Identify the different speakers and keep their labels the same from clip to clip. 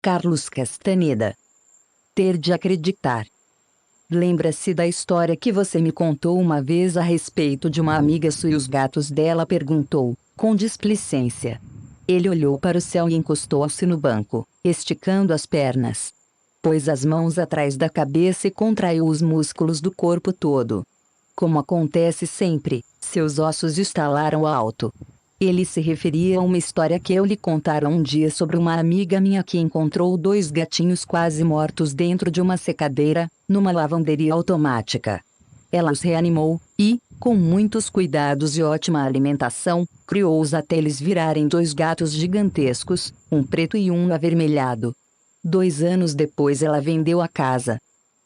Speaker 1: Carlos Castaneda. Ter de acreditar. Lembra-se da história que você me contou uma vez a respeito de uma amiga sua e os gatos dela? Perguntou, com displicência. Ele olhou para o céu e encostou-se no banco, esticando as pernas. Pôs as mãos atrás da cabeça e contraiu os músculos do corpo todo. Como acontece sempre, seus ossos estalaram alto. Ele se referia a uma história que eu lhe contara um dia sobre uma amiga minha que encontrou 2 gatinhos quase mortos dentro de uma secadeira, numa lavanderia automática. Ela os reanimou, e, com muitos cuidados e ótima alimentação, criou-os até eles virarem 2 gatos gigantescos, um preto e um avermelhado. 2 anos depois ela vendeu a casa.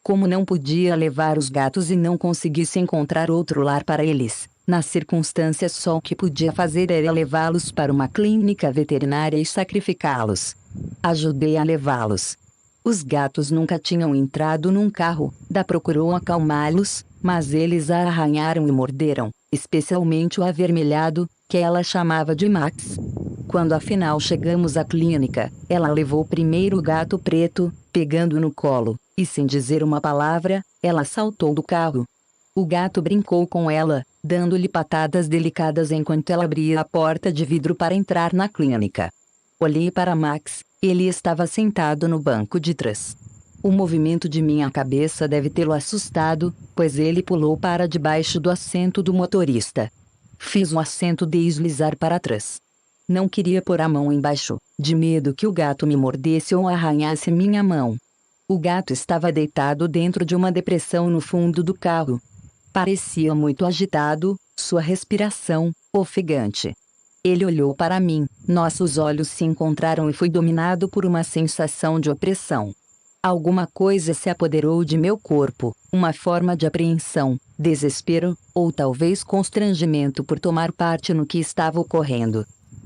Speaker 1: Como não podia levar os gatos e não conseguisse encontrar outro lar para eles, nas circunstâncias só o que podia fazer era levá-los para uma clínica veterinária e sacrificá-los. Ajudei a levá-los. Os gatos nunca tinham entrado num carro, procurou acalmá-los, mas eles a arranharam e morderam, especialmente o avermelhado, que ela chamava de Max. Quando afinal chegamos à clínica, ela levou primeiro o gato preto, pegando no colo, e sem dizer uma palavra, ela saltou do carro. O gato brincou com ela, dando-lhe patadas delicadas enquanto ela abria a porta de vidro para entrar na clínica. Olhei para Max, ele estava sentado no banco de trás. O movimento de minha cabeça deve tê-lo assustado, pois ele pulou para debaixo do assento do motorista. Fiz o assento deslizar para trás. Não queria pôr a mão embaixo, de medo que o gato me mordesse ou arranhasse minha mão. O gato estava deitado dentro de uma depressão no fundo do carro. Parecia muito agitado, sua respiração, ofegante. Ele olhou para mim, nossos olhos se encontraram e fui dominado por uma sensação de opressão. Alguma coisa se apoderou de meu corpo, uma forma de apreensão, desespero, ou talvez constrangimento por tomar parte no que estava ocorrendo.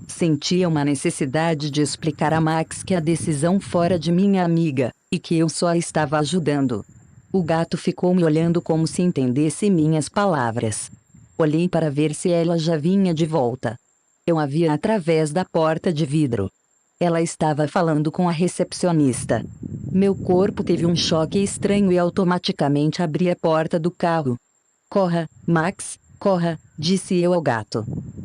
Speaker 1: Sentia uma necessidade de explicar a Max que a decisão fora de minha amiga, e que eu só a estava ajudando. O gato ficou me olhando como se entendesse minhas palavras. Olhei para ver se ela já vinha de volta. Eu a via através da porta de vidro. Ela estava falando com a recepcionista. Meu corpo teve um choque estranho e automaticamente abri a porta do carro. Corra, Max, corra, disse eu ao gato.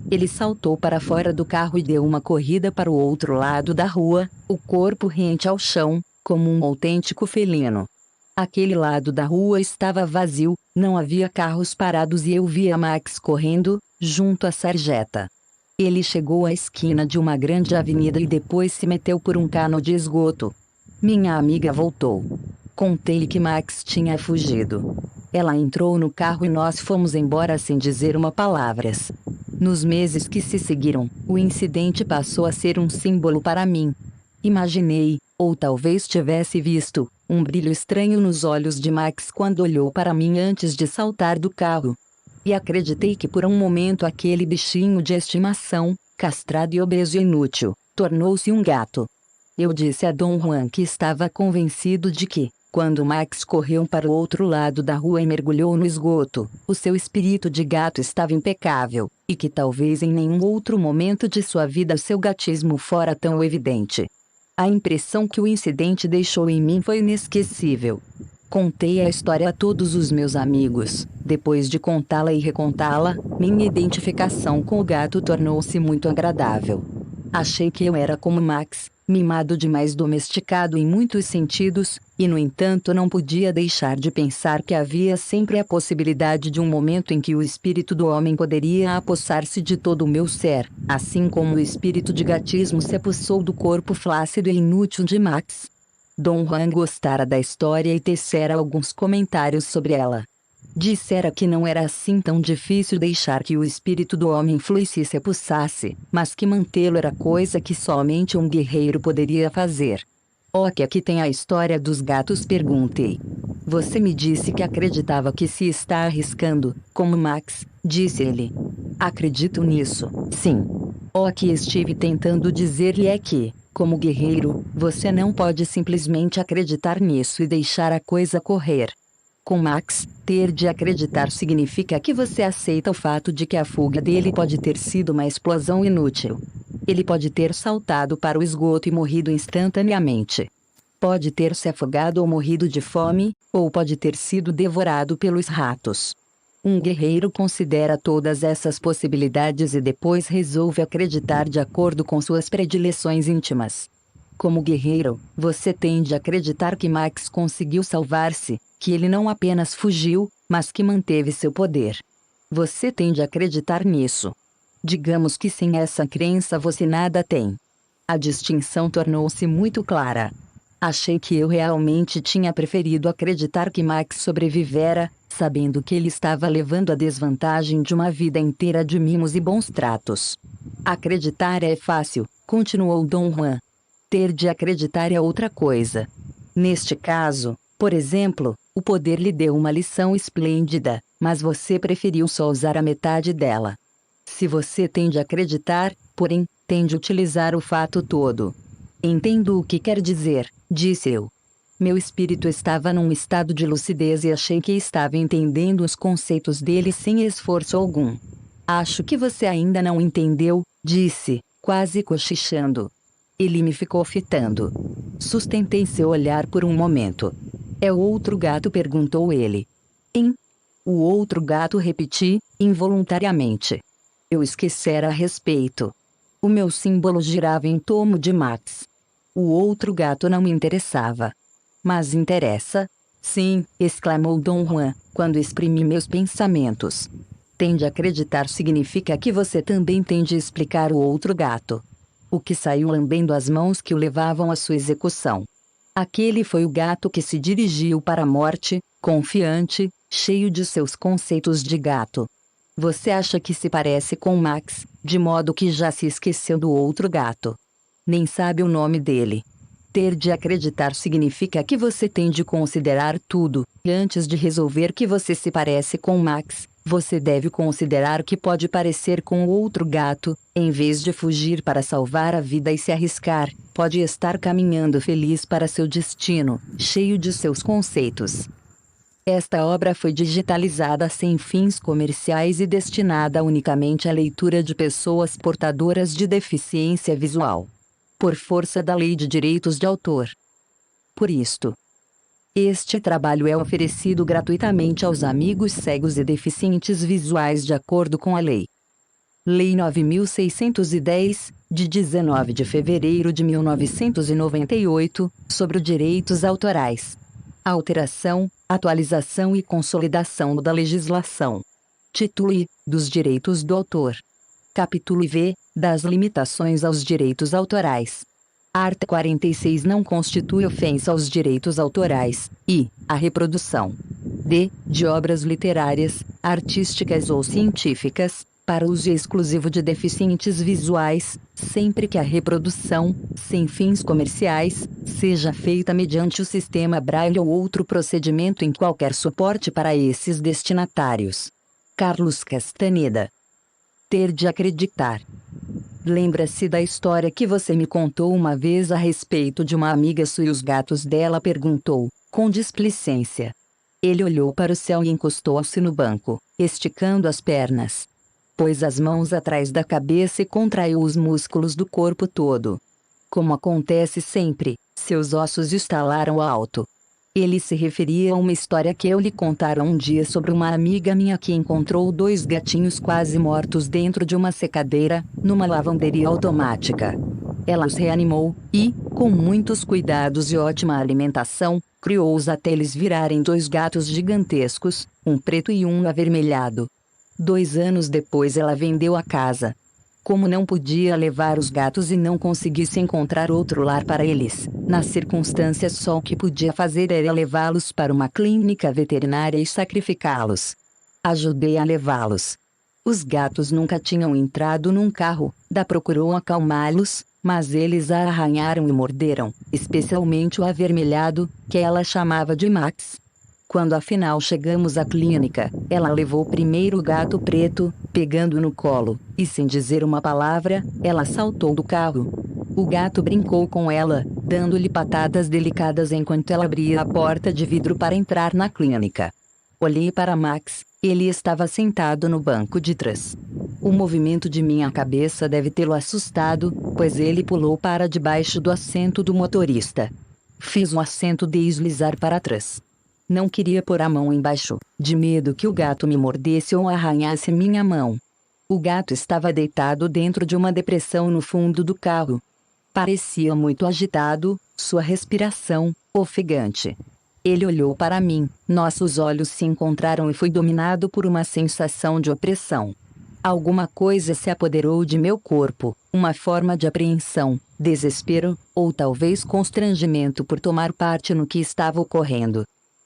Speaker 1: Ele saltou para fora do carro e deu uma corrida para o outro lado da rua, o corpo rente ao chão, como um autêntico felino. Aquele lado da rua estava vazio, não havia carros parados e eu via Max correndo, junto à sarjeta. Ele chegou à esquina de uma grande avenida e depois se meteu por um cano de esgoto. Minha amiga voltou. Contei-lhe que Max tinha fugido. Ela entrou no carro e nós fomos embora sem dizer uma palavra. Nos meses que se seguiram, o incidente passou a ser um símbolo para mim. Imaginei, ou talvez tivesse visto, um brilho estranho nos olhos de Max quando olhou para mim antes de saltar do carro. E acreditei que por um momento aquele bichinho de estimação, castrado e obeso e inútil, tornou-se um gato. Eu disse a Dom Juan que estava convencido de que, quando Max correu para o outro lado da rua e mergulhou no esgoto, o seu espírito de gato estava impecável, e que talvez em nenhum outro momento de sua vida seu gatismo fora tão evidente. A impressão que o incidente deixou em mim foi inesquecível. Contei a história a todos os meus amigos. Depois de contá-la e recontá-la, minha identificação com o gato tornou-se muito agradável. Achei que eu era como Max, mimado demais, domesticado em muitos sentidos, e no entanto não podia deixar de pensar que havia sempre a possibilidade de um momento em que o espírito do homem poderia apossar-se de todo o meu ser, assim como o espírito de gatismo se apossou do corpo flácido e inútil de Max. Dom Juan gostara da história e tecera alguns comentários sobre ela. Dissera que não era assim tão difícil deixar que o espírito do homem fluísse e se apossasse, mas que mantê-lo era coisa que somente um guerreiro poderia fazer. Que aqui tem a história dos gatos, perguntei. Você me disse que acreditava que se está arriscando, como Max, disse ele. Acredito nisso, sim. Que estive tentando dizer-lhe é que, como guerreiro, você não pode simplesmente acreditar nisso e deixar a coisa correr. Com Max, ter de acreditar significa que você aceita o fato de que a fuga dele pode ter sido uma explosão inútil. Ele pode ter saltado para o esgoto e morrido instantaneamente. Pode ter se afogado ou morrido de fome, ou pode ter sido devorado pelos ratos. Um guerreiro considera todas essas possibilidades e depois resolve acreditar de acordo com suas predileções íntimas. Como guerreiro, você tende a acreditar que Max conseguiu salvar-se, que ele não apenas fugiu, mas que manteve seu poder. Você tende a acreditar nisso. Digamos que sem essa crença você nada tem. A distinção tornou-se muito clara. Achei que eu realmente tinha preferido acreditar que Max sobrevivera, sabendo que ele estava levando a desvantagem de uma vida inteira de mimos e bons tratos. Acreditar é fácil, continuou Dom Juan. Ter de acreditar é outra coisa. Neste caso, por exemplo, o poder lhe deu uma lição esplêndida, mas você preferiu só usar a metade dela. Se você tende a acreditar, porém, tende a utilizar o fato todo. Entendo o que quer dizer, disse eu. Meu espírito estava num estado de lucidez e achei que estava entendendo os conceitos dele sem esforço algum. Acho que você ainda não entendeu, disse, quase cochichando. Ele me ficou fitando. Sustentei seu olhar por um momento. É o outro gato? Perguntou ele. O outro gato, repeti, involuntariamente. Eu esquecera a respeito. O meu símbolo girava em torno de Max. O outro gato não me interessava. Mas interessa? Sim, exclamou Dom Juan, quando exprimi meus pensamentos. Tende a acreditar significa que você também tende a explicar o outro gato. O que saiu lambendo as mãos que o levavam à sua execução. Aquele foi o gato que se dirigiu para a morte, confiante, cheio de seus conceitos de gato. Você acha que se parece com Max, de modo que já se esqueceu do outro gato. Nem sabe o nome dele. Ter de acreditar significa que você tem de considerar tudo, e antes de resolver que você se parece com Max, você deve considerar que pode parecer com outro gato, em vez de fugir para salvar a vida e se arriscar, pode estar caminhando feliz para seu destino, cheio de seus conceitos. Esta obra foi digitalizada sem fins comerciais e destinada unicamente à leitura de pessoas portadoras de deficiência visual. Por força da Lei de Direitos de Autor. Por isto, este trabalho é oferecido gratuitamente aos amigos cegos e deficientes visuais de acordo com a Lei. Lei 9.610, de 19 de fevereiro de 1998, sobre os direitos autorais. Alteração, atualização e consolidação da legislação. Título I, dos direitos do autor. Capítulo IV, das limitações aos direitos autorais. Art. 46 não constitui ofensa aos direitos autorais, e, a reprodução. D. De obras literárias, artísticas ou científicas, para uso exclusivo de deficientes visuais, sempre que a reprodução, sem fins comerciais, seja feita mediante o sistema Braille ou outro procedimento em qualquer suporte para esses destinatários. Carlos Castaneda. Ter de acreditar. Lembra-se da história que você me contou uma vez a respeito de uma amiga sua e os gatos dela? Perguntou, com displicência. Ele olhou para o céu e encostou-se no banco, esticando as pernas. Pôs as mãos atrás da cabeça e contraiu os músculos do corpo todo. Como acontece sempre, seus ossos estalaram alto. Ele se referia a uma história que eu lhe contara um dia sobre uma amiga minha que encontrou dois gatinhos quase mortos dentro de uma secadeira, numa lavanderia automática. Ela os reanimou, e, com muitos cuidados e ótima alimentação, criou-os até eles virarem dois gatos gigantescos, um preto e um avermelhado. 2 anos depois ela vendeu a casa. Como não podia levar os gatos e não conseguisse encontrar outro lar para eles, nas circunstâncias só o que podia fazer era levá-los para uma clínica veterinária e sacrificá-los. Ajudei a levá-los. Os gatos nunca tinham entrado num carro, procurou acalmá-los, mas eles a arranharam e morderam, especialmente o avermelhado, que ela chamava de Max. Quando afinal chegamos à clínica, ela levou primeiro o gato preto, pegando no colo, e sem dizer uma palavra, ela saltou do carro. O gato brincou com ela, dando-lhe patadas delicadas enquanto ela abria a porta de vidro para entrar na clínica. Olhei para Max, ele estava sentado no banco de trás. O movimento de minha cabeça deve tê-lo assustado, pois ele pulou para debaixo do assento do motorista. Fiz o assento deslizar para trás. Não queria pôr a mão embaixo, de medo que o gato me mordesse ou arranhasse minha mão. O gato estava deitado dentro de uma depressão no fundo do carro. Parecia muito agitado, sua respiração, ofegante. Ele olhou para mim, nossos olhos se encontraram e fui dominado por uma sensação de opressão. Alguma coisa se apoderou de meu corpo, uma forma de apreensão, desespero, ou talvez constrangimento por tomar parte no que estava ocorrendo.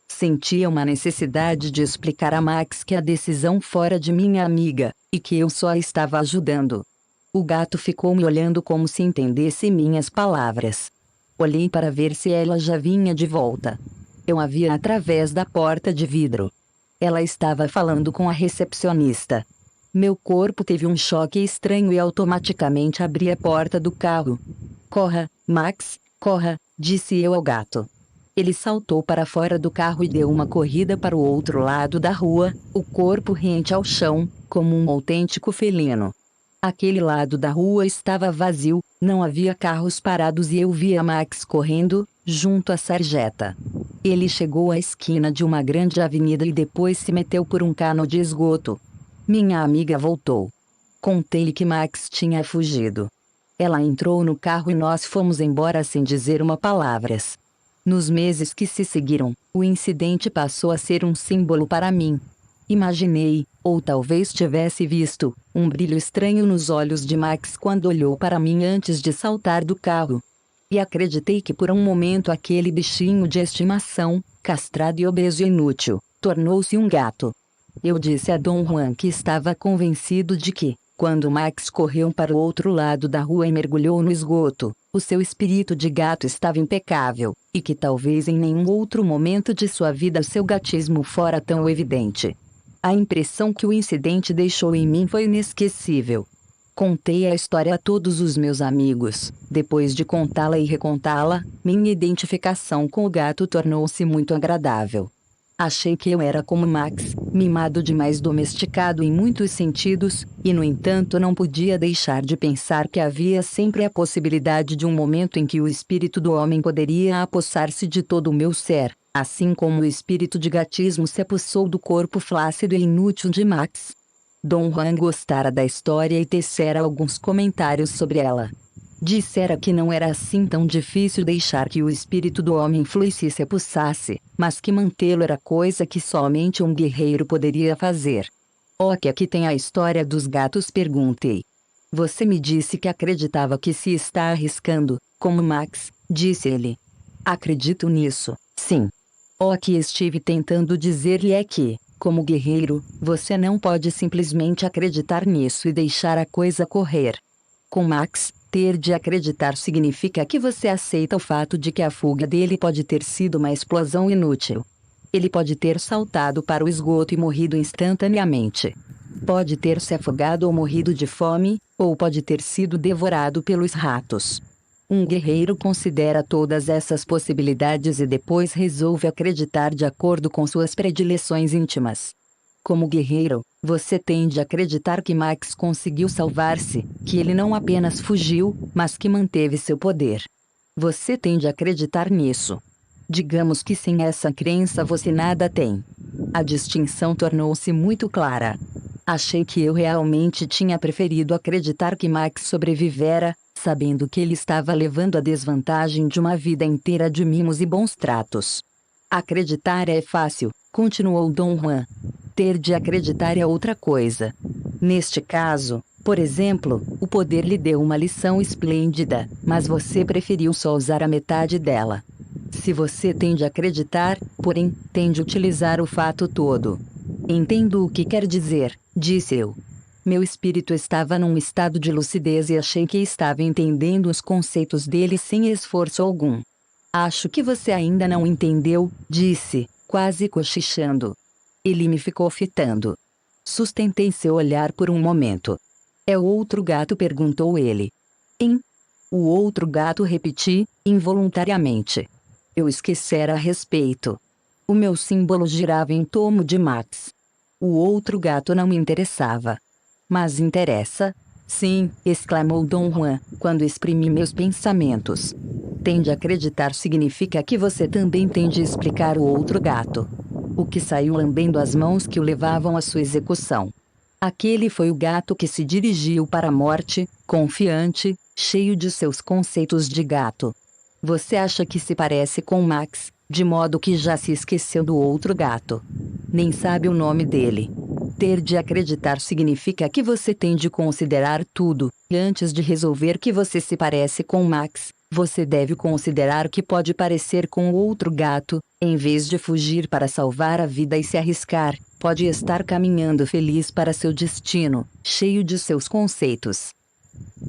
Speaker 1: Sentia uma necessidade de explicar a Max que a decisão fora de minha amiga, e que eu só a estava ajudando. O gato ficou me olhando como se entendesse minhas palavras. Olhei para ver se ela já vinha de volta. Eu a via através da porta de vidro. Ela estava falando com a recepcionista. Meu corpo teve um choque estranho e automaticamente abri a porta do carro. Corra, Max, corra, disse eu ao gato. Ele saltou para fora do carro e deu uma corrida para o outro lado da rua, o corpo rente ao chão, como um autêntico felino. Aquele lado da rua estava vazio, não havia carros parados e eu via Max correndo, junto à sarjeta. Ele chegou à esquina de uma grande avenida e depois se meteu por um cano de esgoto. Minha amiga voltou. Contei-lhe que Max tinha fugido. Ela entrou no carro e nós fomos embora sem dizer uma palavra. Nos meses que se seguiram, o incidente passou a ser um símbolo para mim. Imaginei, ou talvez tivesse visto, um brilho estranho nos olhos de Max quando olhou para mim antes de saltar do carro. E acreditei que por um momento aquele bichinho de estimação, castrado e obeso e inútil, tornou-se um gato. Eu disse a Dom Juan que estava convencido de que, quando Max correu para o outro lado da rua e mergulhou no esgoto, o seu espírito de gato estava impecável, e que talvez em nenhum outro momento de sua vida seu gatismo fora tão evidente. A impressão que o incidente deixou em mim foi inesquecível. Contei a história a todos os meus amigos. Depois de contá-la e recontá-la, minha identificação com o gato tornou-se muito agradável. Achei que eu era como Max, mimado demais, domesticado em muitos sentidos, e no entanto não podia deixar de pensar que havia sempre a possibilidade de um momento em que o espírito do homem poderia apossar-se de todo o meu ser, assim como o espírito de gatismo se apossou do corpo flácido e inútil de Max. Dom Juan gostara da história e tecera alguns comentários sobre ela. Dissera que não era assim tão difícil deixar que o espírito do homem fluísse e se apossasse, mas que mantê-lo era coisa que somente um guerreiro poderia fazer. Que aqui tem a história dos gatos, perguntei. Você me disse que acreditava que se está arriscando, como Max, disse ele. Acredito nisso, sim. O que estive tentando dizer-lhe é que, como guerreiro, você não pode simplesmente acreditar nisso e deixar a coisa correr. Com Max, ter de acreditar significa que você aceita o fato de que a fuga dele pode ter sido uma explosão inútil. Ele pode ter saltado para o esgoto e morrido instantaneamente. Pode ter se afogado ou morrido de fome, ou pode ter sido devorado pelos ratos. Um guerreiro considera todas essas possibilidades e depois resolve acreditar de acordo com suas predileções íntimas. Como guerreiro, você tende a acreditar que Max conseguiu salvar-se, que ele não apenas fugiu, mas que manteve seu poder. Você tende a acreditar nisso. Digamos que sem essa crença você nada tem. A distinção tornou-se muito clara. Achei que eu realmente tinha preferido acreditar que Max sobrevivera, sabendo que ele estava levando a desvantagem de uma vida inteira de mimos e bons tratos. Acreditar é fácil, continuou Dom Juan. Ter de acreditar é outra coisa. Neste caso, por exemplo, o poder lhe deu uma lição esplêndida, mas você preferiu só usar a metade dela. Se você tem de acreditar, porém, tem de utilizar o fato todo. Entendo o que quer dizer, disse eu. Meu espírito estava num estado de lucidez e achei que estava entendendo os conceitos dele sem esforço algum. Acho que você ainda não entendeu, disse, quase cochichando. Ele me ficou fitando. Sustentei seu olhar por um momento. É o outro gato? Perguntou ele. O outro gato, repeti, involuntariamente. Eu esquecera a respeito. O meu símbolo girava em torno de Max. O outro gato não me interessava. Mas interessa? Sim, exclamou Dom Juan, quando exprimi meus pensamentos. Tende a acreditar significa que você também tende a explicar o outro gato. O que saiu lambendo as mãos que o levavam à sua execução. Aquele foi o gato que se dirigiu para a morte, confiante, cheio de seus conceitos de gato. Você acha que se parece com Max, de modo que já se esqueceu do outro gato. Nem sabe o nome dele. Ter de acreditar significa que você tem de considerar tudo, e antes de resolver que você se parece com Max, você deve considerar que pode parecer com outro gato, em vez de fugir para salvar a vida e se arriscar, pode estar caminhando feliz para seu destino, cheio de seus conceitos.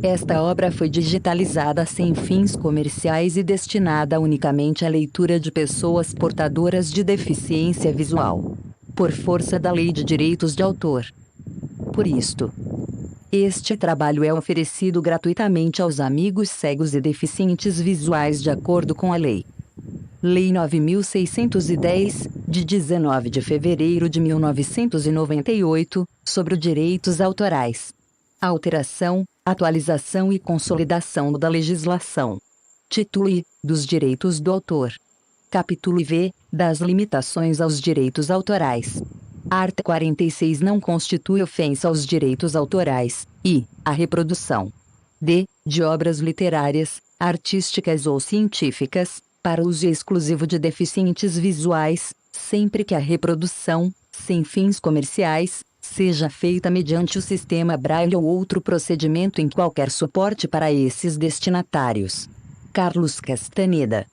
Speaker 1: Esta obra foi digitalizada sem fins comerciais e destinada unicamente à leitura de pessoas portadoras de deficiência visual. Por força da Lei de Direitos de Autor. Por isto, este trabalho é oferecido gratuitamente aos amigos cegos e deficientes visuais de acordo com a Lei. Lei 9.610, de 19 de fevereiro de 1998, sobre direitos autorais. Alteração, atualização e consolidação da legislação. Título I, dos direitos do autor. Capítulo IV, das limitações aos direitos autorais. Art. 46 não constitui ofensa aos direitos autorais, e, a reprodução. D. De obras literárias, artísticas ou científicas, para uso exclusivo de deficientes visuais, sempre que a reprodução, sem fins comerciais, seja feita mediante o sistema Braille ou outro procedimento em qualquer suporte para esses destinatários. Carlos Castaneda.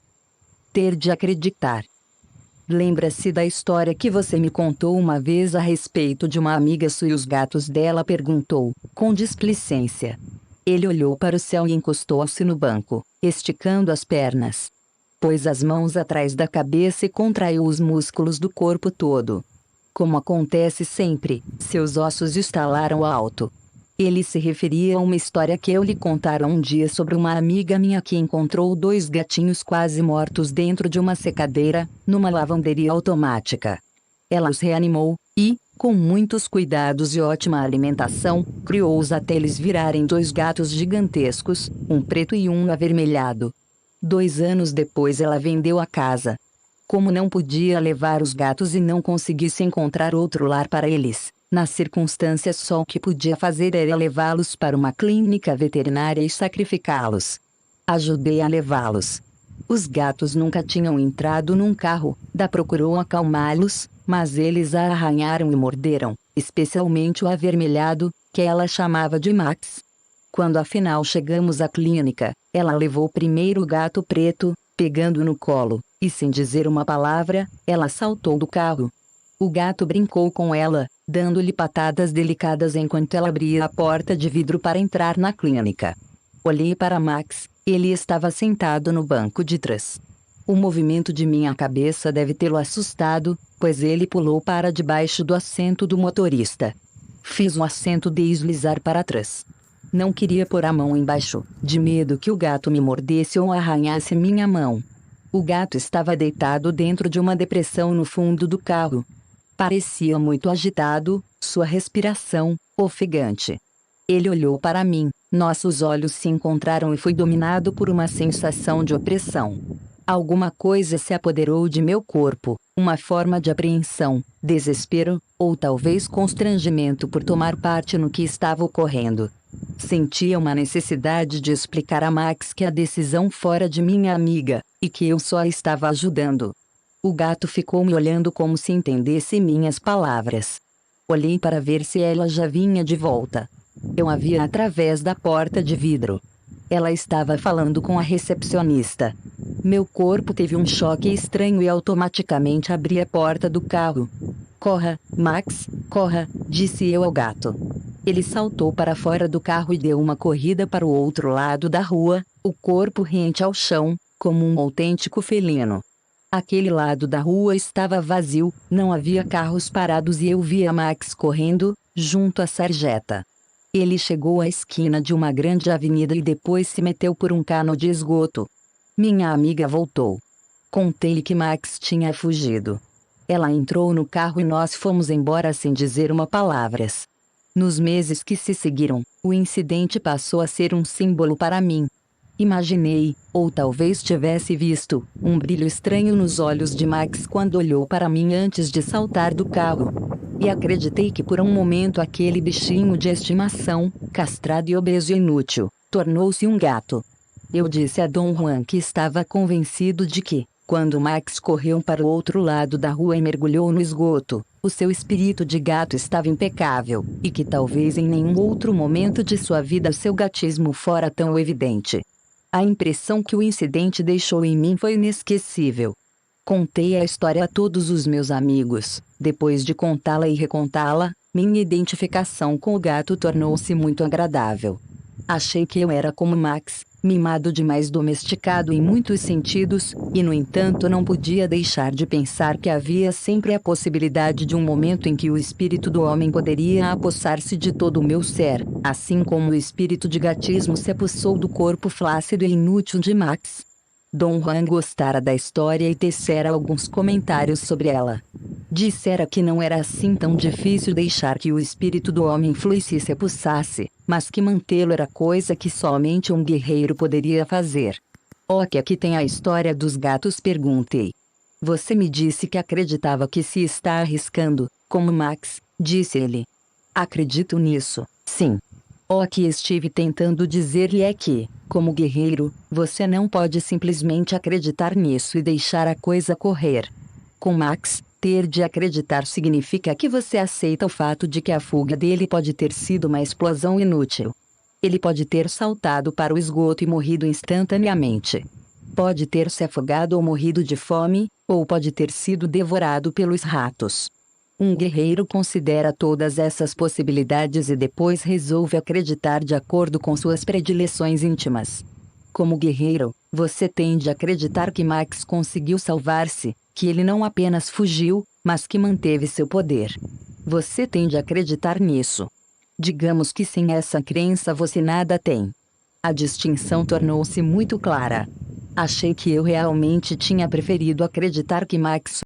Speaker 1: Ter de acreditar. Lembra-se da história que você me contou uma vez a respeito de uma amiga sua e os gatos dela? Perguntou, com displicência. Ele olhou para o céu e encostou-se no banco, esticando as pernas. Pôs as mãos atrás da cabeça e contraiu os músculos do corpo todo. Como acontece sempre, seus ossos estalaram alto. Ele se referia a uma história que eu lhe contara um dia sobre uma amiga minha que encontrou dois gatinhos quase mortos dentro de uma secadeira, numa lavanderia automática. Ela os reanimou, e, com muitos cuidados e ótima alimentação, criou-os até eles virarem dois gatos gigantescos, um preto e um avermelhado. 2 anos depois ela vendeu a casa. Como não podia levar os gatos e não conseguisse encontrar outro lar para eles, nas circunstâncias só o que podia fazer era levá-los para uma clínica veterinária e sacrificá-los. Ajudei a levá-los. Os gatos nunca tinham entrado num carro, procurou acalmá-los, mas eles a arranharam e morderam, especialmente o avermelhado, que ela chamava de Max. Quando afinal chegamos à clínica, ela levou primeiro o gato preto, pegando no colo, e sem dizer uma palavra, ela saltou do carro. O gato brincou com ela, dando-lhe patadas delicadas enquanto ela abria a porta de vidro para entrar na clínica. Olhei para Max, ele estava sentado no banco de trás. O movimento de minha cabeça deve tê-lo assustado, pois ele pulou para debaixo do assento do motorista. Fiz o assento deslizar para trás. Não queria pôr a mão embaixo, de medo que o gato me mordesse ou arranhasse minha mão. O gato estava deitado dentro de uma depressão no fundo do carro. Parecia muito agitado, sua respiração, ofegante. Ele olhou para mim, nossos olhos se encontraram e fui dominado por uma sensação de opressão. Alguma coisa se apoderou de meu corpo, uma forma de apreensão, desespero, ou talvez constrangimento por tomar parte no que estava ocorrendo. Sentia uma necessidade de explicar a Max que a decisão fora de minha amiga, e que eu só a estava ajudando. O gato ficou me olhando como se entendesse minhas palavras. Olhei para ver se ela já vinha de volta. Eu a via através da porta de vidro. Ela estava falando com a recepcionista. Meu corpo teve um choque estranho e automaticamente abri a porta do carro. Corra, Max, corra, disse eu ao gato. Ele saltou para fora do carro e deu uma corrida para o outro lado da rua, o corpo rente ao chão, como um autêntico felino. Aquele lado da rua estava vazio, não havia carros parados e eu via Max correndo, junto à sarjeta. Ele chegou à esquina de uma grande avenida e depois se meteu por um cano de esgoto. Minha amiga voltou. Contei-lhe que Max tinha fugido. Ela entrou no carro e nós fomos embora sem dizer uma palavra. Nos meses que se seguiram, o incidente passou a ser um símbolo para mim. Imaginei, ou talvez tivesse visto, um brilho estranho nos olhos de Max quando olhou para mim antes de saltar do carro. E acreditei que por um momento aquele bichinho de estimação, castrado e obeso e inútil, tornou-se um gato. Eu disse a Dom Juan que estava convencido de que, quando Max correu para o outro lado da rua e mergulhou no esgoto, o seu espírito de gato estava impecável, e que talvez em nenhum outro momento de sua vida seu gatismo fora tão evidente. A impressão que o incidente deixou em mim foi inesquecível. Contei a história a todos os meus amigos. Depois de contá-la e recontá-la, minha identificação com o gato tornou-se muito agradável. Achei que eu era como Max, mimado demais, domesticado em muitos sentidos, e no entanto não podia deixar de pensar que havia sempre a possibilidade de um momento em que o espírito do homem poderia apossar-se de todo o meu ser, assim como o espírito de gatismo se apossou do corpo flácido e inútil de Max. Dom Juan gostara da história e tecera alguns comentários sobre ela. Dissera que não era assim tão difícil deixar que o espírito do homem fluísse e se apossasse, mas que mantê-lo era coisa que somente um guerreiro poderia fazer. Que aqui tem a história dos gatos, perguntei. Você me disse que acreditava que se está arriscando, como Max, disse ele. Acredito nisso, sim. O que estive tentando dizer-lhe é que, como guerreiro, você não pode simplesmente acreditar nisso e deixar a coisa correr. Com Max, ter de acreditar significa que você aceita o fato de que a fuga dele pode ter sido uma explosão inútil. Ele pode ter saltado para o esgoto e morrido instantaneamente. Pode ter se afogado ou morrido de fome, ou pode ter sido devorado pelos ratos. Um guerreiro considera todas essas possibilidades e depois resolve acreditar de acordo com suas predileções íntimas. Como guerreiro, você tende a acreditar que Max conseguiu salvar-se, que ele não apenas fugiu, mas que manteve seu poder. Você tende a acreditar nisso. Digamos que sem essa crença você nada tem. A distinção tornou-se muito clara. Achei que eu realmente tinha preferido acreditar que Max